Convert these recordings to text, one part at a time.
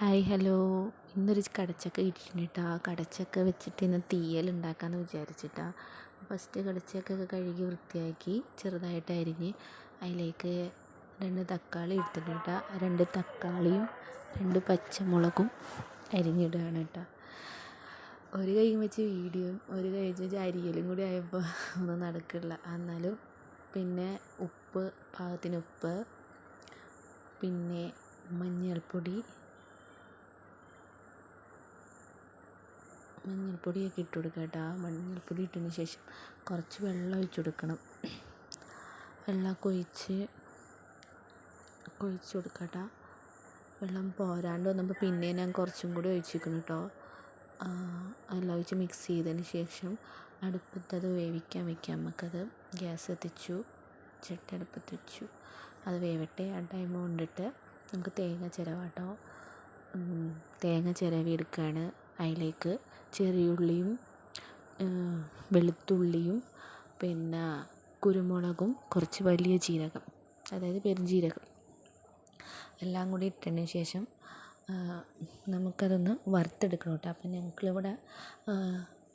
Hi hello. ഇന്നൊരു കടച്ചക്ക കിട്ടിയിട്ടുണ്ട് കേട്ടോ. ആ കടച്ചക്ക വെച്ചിട്ട് ഇന്ന് തീയൽ ഉണ്ടാക്കാമെന്ന് വിചാരിച്ചിട്ടാണ്. ഫസ്റ്റ് കടച്ചക്കയൊക്കെ കഴുകി വൃത്തിയാക്കി ചെറുതായിട്ട് അരിഞ്ഞ് അതിലേക്ക് 2 തക്കാളി എടുത്തിട്ടുണ്ട് കേട്ടോ. 2 തക്കാളിയും 2 പച്ചമുളകും അരിഞ്ഞിടുകയാണ് കേട്ടോ. ഒരു കൈ വെച്ച് വീഡിയോയും ഒരു കൈ വെച്ച് അരിയലും കൂടി ആയപ്പോൾ ഒന്നും നടക്കില്ല. എന്നാലും പിന്നെ ഉപ്പ്, പാകത്തിന് ഉപ്പ്, പിന്നെ മഞ്ഞൾപ്പൊടിയൊക്കെ ഇട്ട് കൊടുക്കുക കേട്ടോ. മഞ്ഞൾപ്പൊടി ഇട്ടതിന് ശേഷം കുറച്ച് വെള്ളം ഒഴിച്ച് കൊടുക്കണം. വെള്ളമൊക്കെ ഒഴിച്ച് കൊടുക്കുക കേട്ടോ. വെള്ളം പോരാണ്ട് വന്നപ്പോൾ പിന്നെ ഞാൻ കുറച്ചും കൂടി ഒഴിച്ചിരിക്കണം കേട്ടോ. എല്ലാം ഒഴിച്ച് മിക്സ് ചെയ്തതിന് ശേഷം അടുപ്പത്തത് വേവിക്കാൻ വയ്ക്കാം. നമുക്കത് ഗ്യാസ് എത്തിച്ചു, ചട്ടി അടുപ്പത്ത് വെച്ചു. അത് വേവട്ടെ. ആ ടൈം കൊണ്ടിട്ട് നമുക്ക് തേങ്ങ ചിരവാട്ടോ. തേങ്ങ ചിരവി എടുക്കുകയാണ്. അതിലേക്ക് ചെറിയുള്ളിയും വെളുത്തുള്ളിയും പിന്നെ കുരുമുളകും കുറച്ച് വലിയ ജീരകം, അതായത് പെരുംജീരകം എല്ലാം കൂടി ഇട്ടതിന് ശേഷം നമുക്കതൊന്ന് വറുത്തെടുക്കണം കേട്ടോ. അപ്പം ഞങ്ങൾക്കിവിടെ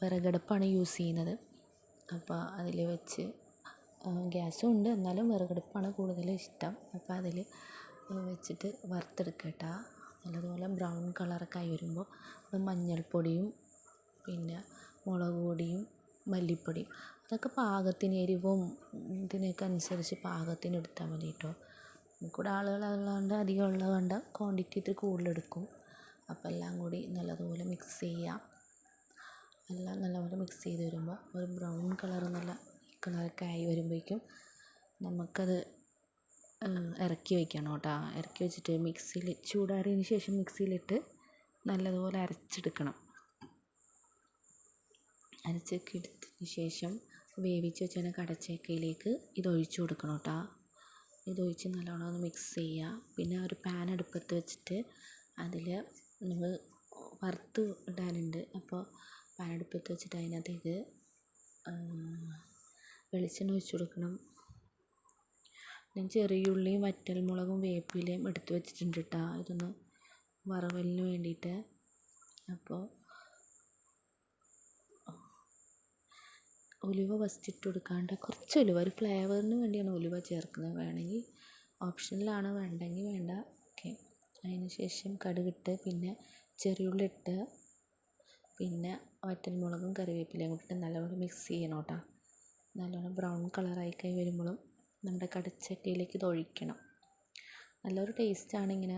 വിറകടുപ്പാണ് യൂസ് ചെയ്യുന്നത്. അപ്പോൾ അതിൽ വെച്ച് ഗ്യാസും ഉണ്ട്, എന്നാലും വിറകടുപ്പാണ് കൂടുതൽ ഇഷ്ടം. അപ്പോൾ അതിൽ വെച്ചിട്ട് വറുത്തെടുക്കുക കേട്ടോ. നല്ലതുപോലെ ബ്രൗൺ കളറൊക്കെ ആയി വരുമ്പോൾ മഞ്ഞൾപ്പൊടിയും പിന്നെ മുളക് പൊടിയും മല്ലിപ്പൊടിയും അതൊക്കെ പാകത്തിന്, എരിവും ഇതിനൊക്കെ അനുസരിച്ച് പാകത്തിന് എടുത്താൽ മതി കേട്ടോ. നമുക്കിവിടെ ആളുകളുള്ളതുകൊണ്ട് അധികം ഉള്ളതുകൊണ്ട് ക്വാണ്ടിറ്റി ഇത്തിരി കൂടുതലെടുക്കും. അപ്പോൾ എല്ലാം കൂടി നല്ലതുപോലെ മിക്സ് ചെയ്യാം. എല്ലാം നല്ലപോലെ മിക്സ് ചെയ്ത് വരുമ്പോൾ ഒരു ബ്രൗൺ കളർ നല്ല കളറൊക്കെ ആയി വരുമ്പോഴേക്കും നമുക്കത് ഇറക്കി വയ്ക്കണം കേട്ടോ. ഇറക്കി വെച്ചിട്ട് മിക്സിയിൽ ചൂടാറിയതിന് ശേഷം മിക്സിയിലിട്ട് നല്ലതുപോലെ അരച്ചെടുക്കണം. അരച്ചൊക്കെ എടുത്തതിന് ശേഷം വേവിച്ച് വെച്ച കടച്ചക്കയിലേക്ക് ഇതൊഴിച്ച് കൊടുക്കണം കേട്ടോ. ഇതൊഴിച്ച് നല്ലോണം ഒന്ന് മിക്സ് ചെയ്യുക. പിന്നെ ഒരു പാൻ അടുപ്പത്ത് വെച്ചിട്ട് അതിൽ നമ്മൾ വറുത്ത് ഇടാനുണ്ട്. അപ്പോൾ പാൻ അടുപ്പത്ത് വെച്ചിട്ട് അതിനകത്തേക്ക് വെളിച്ചെണ്ണ ഒഴിച്ച് കൊടുക്കണം. ഞാൻ ചെറിയുള്ളിയും വറ്റൽമുളകും വേപ്പിലയും എടുത്ത് വെച്ചിട്ടുണ്ട് കേട്ടോ, ഇതൊന്ന് വറവലിന് വേണ്ടിയിട്ട്. അപ്പോൾ ഉലുവ ഫസ്റ്റ് ഇട്ട് കൊടുക്കാണ്ട് കുറച്ച് ഉലുവ, ഒരു ഫ്ലേവറിന് വേണ്ടിയാണ് ഉലുവ ചേർക്കുന്നത്. വേണമെങ്കിൽ ഓപ്ഷനിലാണ്, വേണ്ടെങ്കിൽ വേണ്ട. ഓക്കെ. അതിന് ശേഷം കടുകിട്ട് പിന്നെ ചെറിയുള്ളി ഇട്ട് പിന്നെ വറ്റൽമുളകും കറിവേപ്പിലയും കൂട്ടിയിട്ട് നല്ലപോലെ മിക്സ് ചെയ്യണം കേട്ടോ. നല്ലോണം ബ്രൗൺ കളറായി കൈ വരുമ്പോഴും നമ്മുടെ കടച്ചക്കയിലേക്ക് ഇത് ഒഴിക്കണം. നല്ലൊരു ടേസ്റ്റാണ്. ഇങ്ങനെ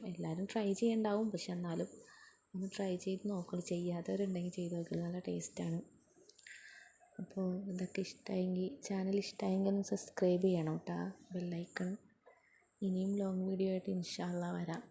എല്ലാവരും ട്രൈ ചെയ്യണ്ടാവും, പക്ഷെ എന്നാലും ഒന്ന് ട്രൈ ചെയ്ത് നോക്കണം. ചെയ്യാത്തവരുണ്ടെങ്കിൽ ചെയ്ത് നോക്കുക, നല്ല ടേസ്റ്റാണ്. അപ്പോൾ ഇതൊക്കെ ഇഷ്ടമായെങ്കിൽ, ചാനൽ ഇഷ്ടമായെങ്കിൽ ഒന്ന് സബ്സ്ക്രൈബ് ചെയ്യണം കേട്ടോ, ബെല്ലൈക്കൺ. ഇനിയും ലോങ് വീഡിയോ ആയിട്ട് ഇൻഷാ അള്ളാ വരാം.